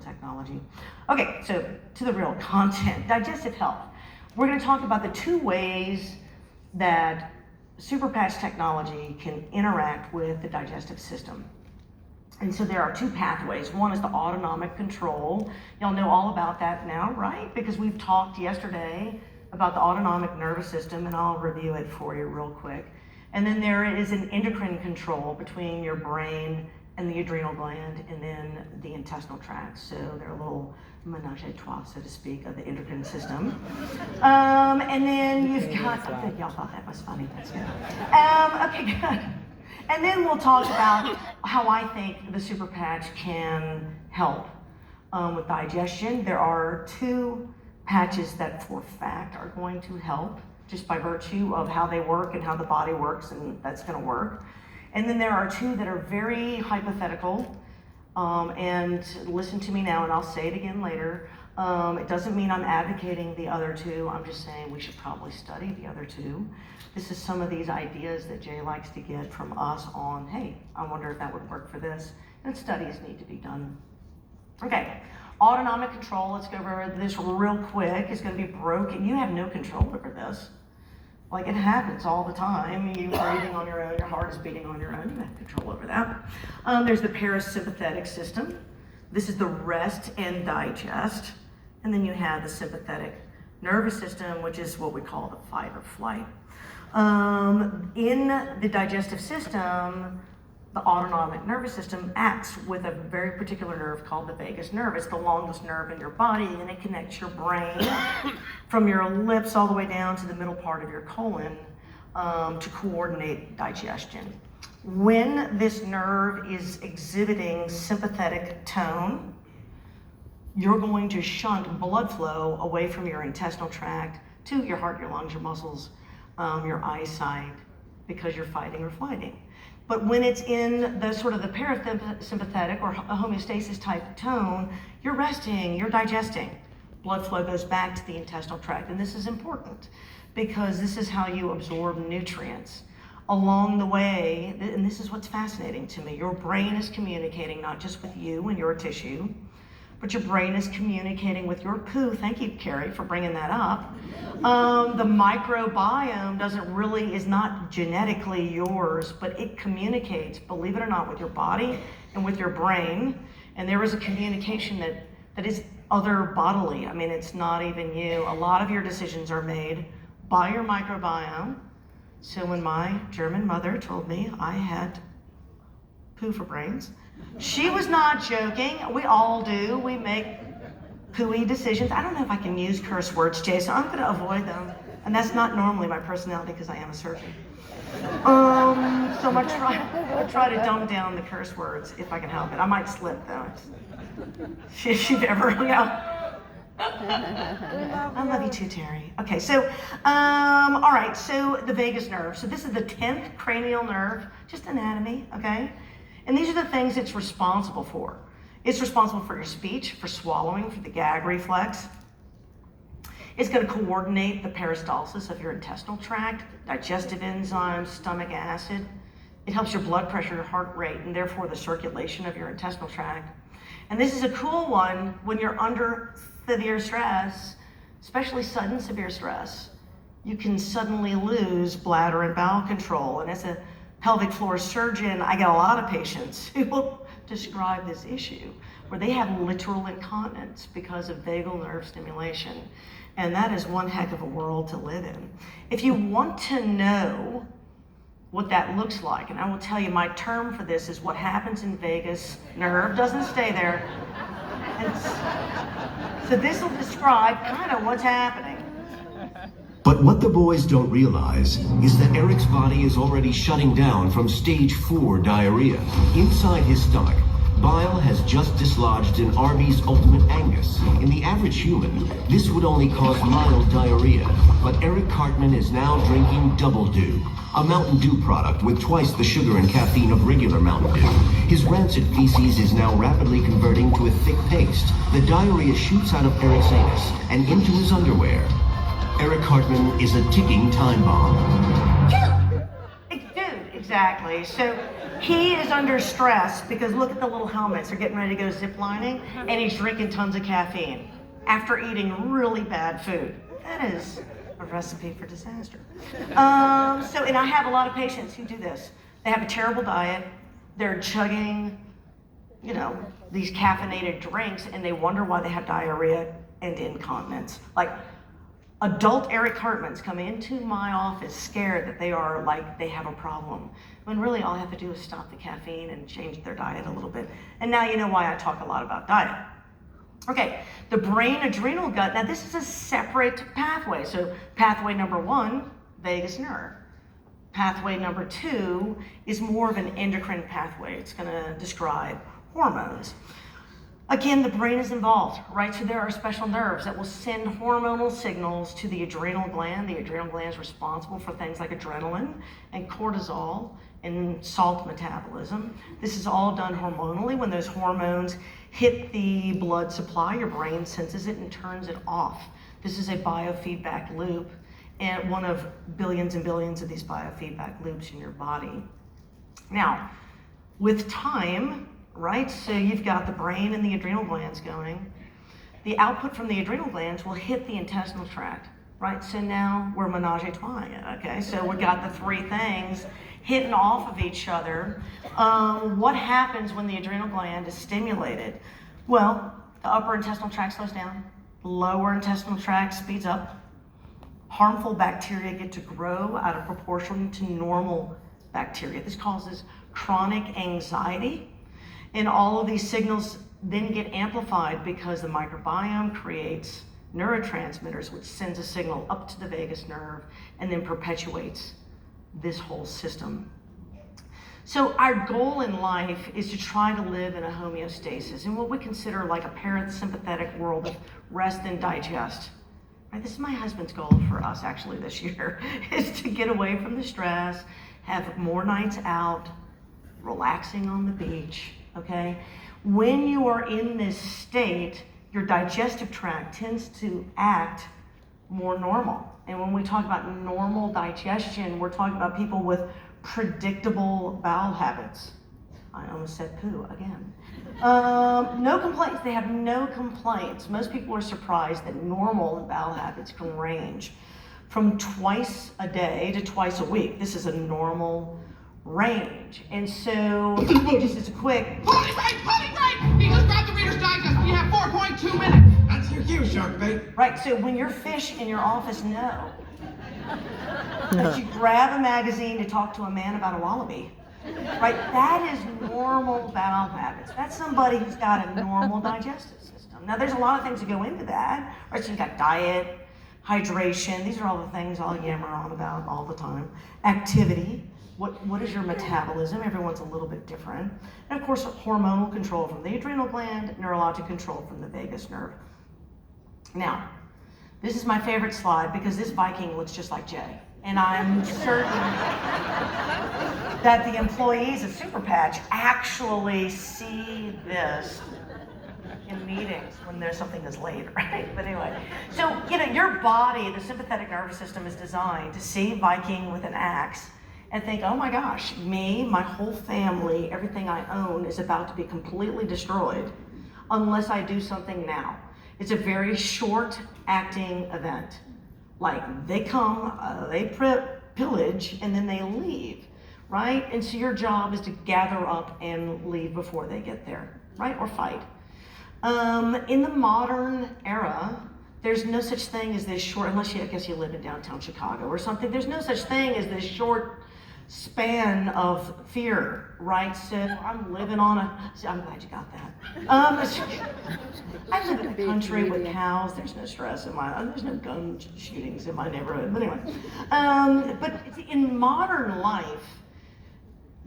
technology. Okay, so to the real content, digestive health. We're going to talk about the two ways that super patch technology can interact with the digestive system. And so there are two pathways. One is the autonomic control. Y'all know all about that now, right? Because we've talked yesterday about the autonomic nervous system, and I'll review it for you real quick. And then there is an endocrine control between your brain and the adrenal gland, and then the intestinal tract. So they're a little menage a trois, so to speak, of the endocrine system. And then you've got, I think y'all thought that was funny, that's good. Okay, good. And then we'll talk about how I think the super patch can help with digestion. There are two patches that for fact are going to help just by virtue of how they work and how the body works, and that's going to work. And then there are two that are very hypothetical, and listen to me now and I'll say it again later. It doesn't mean I'm advocating the other two, I'm just saying we should probably study the other two. This is some of these ideas that Jay likes to get from us on, hey, I wonder if that would work for this, and studies need to be done. Okay, autonomic control, let's go over this real quick. It's going to be broken. You have no control over this. Like, it happens all the time. You're breathing on your own, your heart is beating on your own, you have control over that. There's the parasympathetic system. This is the rest and digest. And then you have the sympathetic nervous system, which is what we call the fight or flight. In the digestive system, the autonomic nervous system acts with a very particular nerve called the vagus nerve. It's the longest nerve in your body, and it connects your brain from your lips all the way down to the middle part of your colon to coordinate digestion. When this nerve is exhibiting sympathetic tone, you're going to shunt blood flow away from your intestinal tract to your heart, your lungs, your muscles, your eyesight, because you're fighting or flighting. But when it's in the sort of the parasympathetic or homeostasis type tone, you're resting, you're digesting. Blood flow goes back to the intestinal tract, and this is important because this is how you absorb nutrients. Along the way, and this is what's fascinating to me, your brain is communicating not just with you and your tissue, but your brain is communicating with your poo. Thank you, Carrie, for bringing that up. The microbiome is not genetically yours, but it communicates, believe it or not, with your body and with your brain. And there is a communication that is other bodily. I mean, it's not even you. A lot of your decisions are made by your microbiome. So when my German mother told me I had poo for brains, she was not joking. We all do. We make pooey decisions. I don't know if I can use curse words, Jay, so I'm going to avoid them. And that's not normally my personality because I am a surgeon. So I try to dumb down the curse words if I can help it. I might slip though. If you've ever hung out. I love you too, Terry. Okay, so, all right, so the vagus nerve. So this is the 10th cranial nerve, just anatomy, okay? And these are the things it's responsible for. It's responsible for your speech, for swallowing, for the gag reflex. It's going to coordinate the peristalsis of your intestinal tract, digestive enzymes, stomach acid. It helps your blood pressure, your heart rate, and therefore the circulation of your intestinal tract. And this is a cool one when you're under severe stress, especially sudden severe stress. You can suddenly lose bladder and bowel control. And as a pelvic floor surgeon, I get a lot of patients who will describe this issue where they have literal incontinence because of vagal nerve stimulation. And that is one heck of a world to live in. If you want to know what that looks like, and I will tell you my term for this is what happens in vagus nerve doesn't stay there. So this will describe kind of what's happening. But what the boys don't realize is that Eric's body is already shutting down from stage 4 diarrhea. Inside his stomach, bile has just dislodged an Arby's Ultimate Angus. In the average human, this would only cause mild diarrhea. But Eric Cartman is now drinking Double Dew, a Mountain Dew product with twice the sugar and caffeine of regular Mountain Dew. His rancid feces is now rapidly converting to a thick paste. The diarrhea shoots out of Eric's anus and into his underwear. Eric Cartman is a ticking time bomb. Dude, exactly. So He is under stress because look at the little helmets. They're getting ready to go zip lining, and he's drinking tons of caffeine after eating really bad food. That is a recipe for disaster. And I have a lot of patients who do this. They have a terrible diet. They're chugging, these caffeinated drinks, and they wonder why they have diarrhea and incontinence. Like, adult Eric Hartmans come into my office scared that they have a problem, when really all I have to do is stop the caffeine and change their diet a little bit. And now you know why I talk a lot about diet. Okay, the brain adrenal gut, now this is a separate pathway. So pathway number 1, vagus nerve. Pathway number 2 is more of an endocrine pathway. It's gonna describe hormones. Again, the brain is involved, right? So there are special nerves that will send hormonal signals to the adrenal gland. The adrenal gland is responsible for things like adrenaline and cortisol and salt metabolism. This is all done hormonally. When those hormones hit the blood supply, your brain senses it and turns it off. This is a biofeedback loop, and one of billions and billions of these biofeedback loops in your body. Now, with time, right, so you've got the brain and the adrenal glands going. The output from the adrenal glands will hit the intestinal tract, right? So now we're menage a trois, okay? So we got the 3 things hitting off of each other. What happens when the adrenal gland is stimulated? Well, the upper intestinal tract slows down, lower intestinal tract speeds up. Harmful bacteria get to grow out of proportion to normal bacteria. This causes chronic anxiety. And all of these signals then get amplified because the microbiome creates neurotransmitters, which sends a signal up to the vagus nerve and then perpetuates this whole system. So our goal in life is to try to live in a homeostasis, in what we consider like a parasympathetic world of rest and digest. Right? This is my husband's goal for us actually this year, is to get away from the stress, have more nights out, relaxing on the beach. Okay, when you are in this state, your digestive tract tends to act more normal. And when we talk about normal digestion, we're talking about people with predictable bowel habits. I almost said poo again. No complaints. They have no complaints. Most people are surprised that normal bowel habits can range from twice a day to twice a week. This is a normal range. And so, just as a quick... Hold it right! He just grabbed the Reader's Digest. We have 4.2 minutes. That's your cue, shark bait. Right, so when your fish in your office know that you grab a magazine to talk to a man about a wallaby, right, that is normal bowel habits. That's somebody who's got a normal digestive system. Now, there's a lot of things that go into that, right? So you've got diet, hydration. These are all the things I'll yammer on about all the time. Activity. What is your metabolism? Everyone's a little bit different. And of course, hormonal control from the adrenal gland, neurologic control from the vagus nerve. Now, this is my favorite slide because this Viking looks just like Jay. And I'm certain that the employees at Super Patch actually see this in meetings when there's something that's late, right? But anyway, so your body, the sympathetic nervous system is designed to see Viking with an axe and think, oh my gosh, me, my whole family, everything I own is about to be completely destroyed unless I do something now. It's a very short acting event. Like they come, they pillage, and then they leave, right? And so your job is to gather up and leave before they get there, right? Or fight. In the modern era, there's no such thing as this short, unless I guess you live in downtown Chicago or something, there's no such thing as this short span of fear, right? So I'm living on I'm glad you got that. I live in the country with cows. There's no stress there's no gun shootings in my neighborhood. But anyway, but in modern life,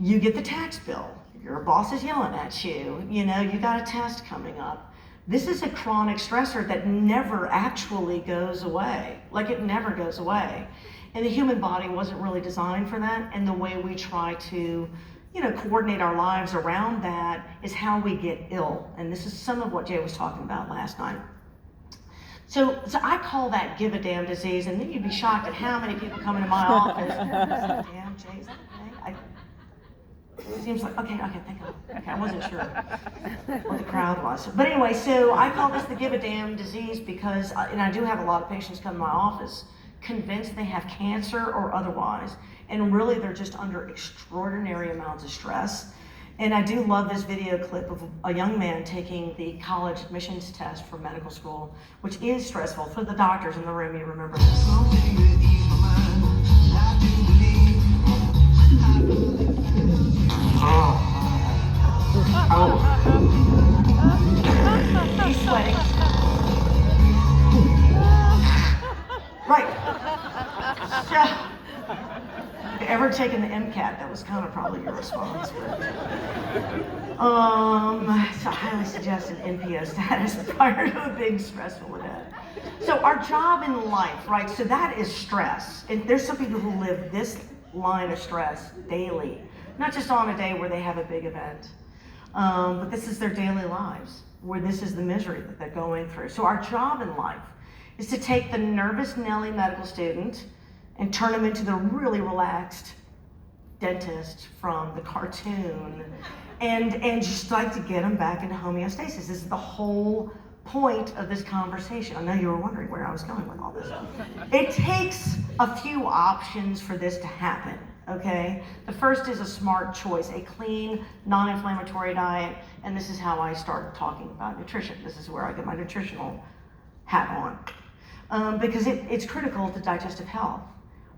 you get the tax bill. Your boss is yelling at you. You got a test coming up. This is a chronic stressor that never actually goes away. Like it never goes away. And the human body wasn't really designed for that. And the way we try to, coordinate our lives around that is how we get ill. And this is some of what Jay was talking about last night. So I call that give a damn disease. And then you'd be shocked at how many people come into my office. Damn, Jay, is that okay? Seems like, okay, thank God. Okay, I wasn't sure what the crowd was. But anyway, so I call this the give a damn disease because, and I do have a lot of patients come to my office convinced they have cancer or otherwise, and really they're just under extraordinary amounts of stress. And I do love this video clip of a young man taking the college admissions test for medical school, which is stressful. For the doctors in the room, you remember this. Oh. He's sweating. Right. So, ever taken the MCAT? That was kind of probably your response. So I highly suggested NPO status prior to a big stressful event. So our job in life, right? So that is stress. And there's some people who live this line of stress daily, not just on a day where they have a big event. But this is their daily lives, where this is the misery that they're going through. So our job in life is to take the nervous Nelly medical student and turn them into the really relaxed dentist from the cartoon, and just like to get them back into homeostasis. This is the whole point of this conversation. I know you were wondering where I was going with all this. It takes a few options for this to happen. Okay, the first is a smart choice, a clean, non-inflammatory diet, and this is how I start talking about nutrition. This is where I get my nutritional hat on, because it's critical to digestive health.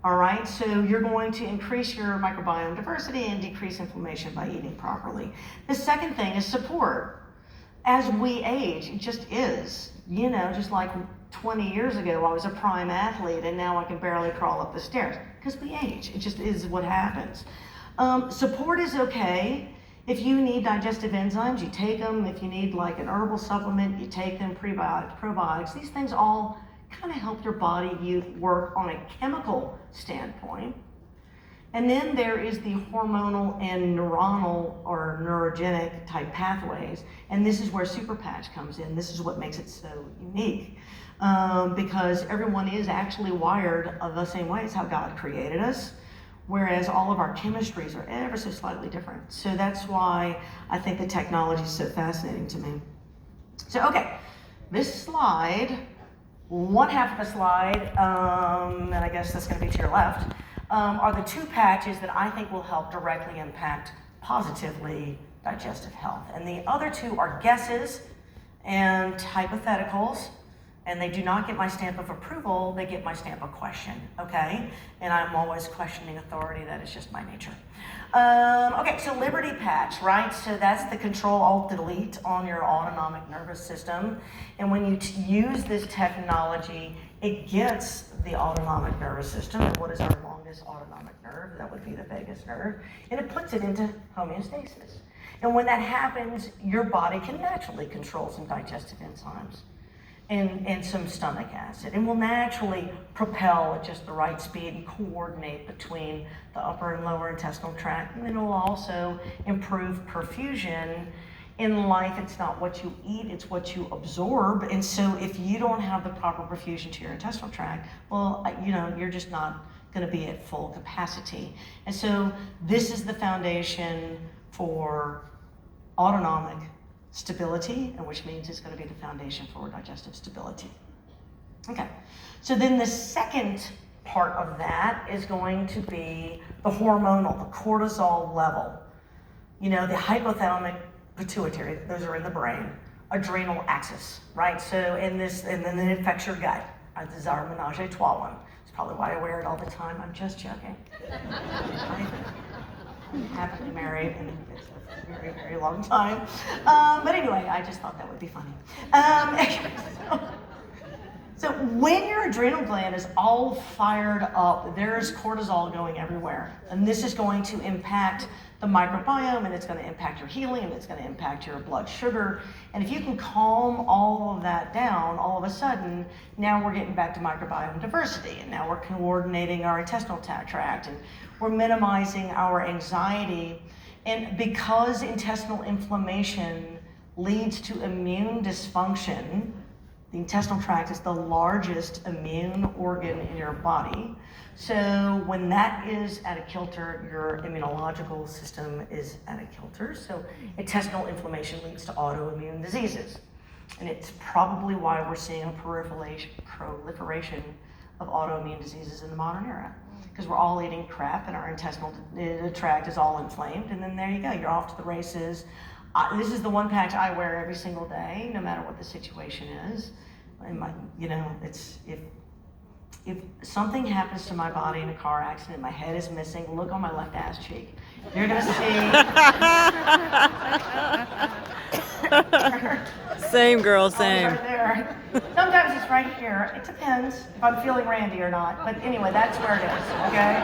All right, so you're going to increase your microbiome diversity and decrease inflammation by eating properly. The second thing is support. As we age, it just is, you know, just like 20 years ago, I was a prime athlete and now I can barely crawl up the stairs because we age. It just is what happens. Support is okay. If you need digestive enzymes, you take them. If you need like an herbal supplement, you take them, prebiotics, probiotics. These things all kind of help your body work on a chemical standpoint. And then there is the hormonal and neuronal or neurogenic type pathways. And this is where Super Patch comes in. This is what makes it so unique. Because everyone is actually wired the same way. It's how God created us. Whereas all of our chemistries are ever so slightly different. So that's why I think the technology is so fascinating to me. So, okay, this slide, one half of the slide, and I guess that's going to be to your left, are the two patches that I think will help directly impact positively digestive health. And the other two are guesses and hypotheticals. And they do not get my stamp of approval, they get my stamp of question, okay? And I'm always questioning authority, that is just my nature. Okay, so Liberty Patch, right? So that's the Control-Alt-Delete on your autonomic nervous system. And when you use this technology, it gets the autonomic nervous system. And what is our longest autonomic nerve? That would be the vagus nerve. And it puts it into homeostasis. And when that happens, your body can naturally control some digestive enzymes and some stomach acid, and will naturally propel at just the right speed and coordinate between the upper and lower intestinal tract. And then it will also improve perfusion. In life, it's not what you eat, it's what you absorb. And so if you don't have the proper perfusion to your intestinal tract, well, you know, you're just not gonna be at full capacity. And so this is the foundation for autonomic stability, and which means it's going to be the foundation for digestive stability. Okay, so then the second part of that is going to be the hormonal, the cortisol level. You know, the hypothalamic pituitary, those are in the brain, adrenal axis, right? So and then it affects your gut. This is our menage a trois one. It's probably why I wear it all the time. I'm just joking. I'm happily married, and it's a very, very long time. But anyway, I just thought that would be funny. So when your adrenal gland is all fired up, there's cortisol going everywhere. And this is going to impact the microbiome, and it's going to impact your healing, and it's going to impact your blood sugar. And if you can calm all of that down, all of a sudden, now we're getting back to microbiome diversity, and now we're coordinating our intestinal tract, and we're minimizing our anxiety. And because intestinal inflammation leads to immune dysfunction, The intestinal tract is the largest immune organ in your body. So when that is out of kilter, your immunological system is out of kilter. So intestinal inflammation leads to autoimmune diseases. And it's probably why we're seeing a proliferation of autoimmune diseases in the modern era. Because we're all eating crap and our intestinal tract is all inflamed, and then there you go, you're off to the races. This is the one patch I wear every single day, no matter what the situation is. And it's if something happens to my body in a car accident, my head is missing, look on my left ass cheek. You're gonna see. Same girl, same. Right there. Sometimes it's right here. It depends if I'm feeling randy or not. But anyway, that's where it is, okay?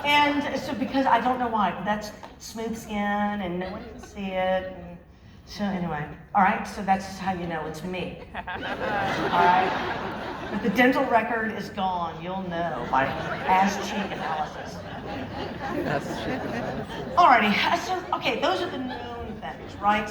And so because I don't know why, but that's smooth skin and no one can see it. And so anyway, all right, so that's how you know it's me. All right? But the dental record is gone. You'll know by ass cheek analysis. All righty, so okay, those are the known things, right?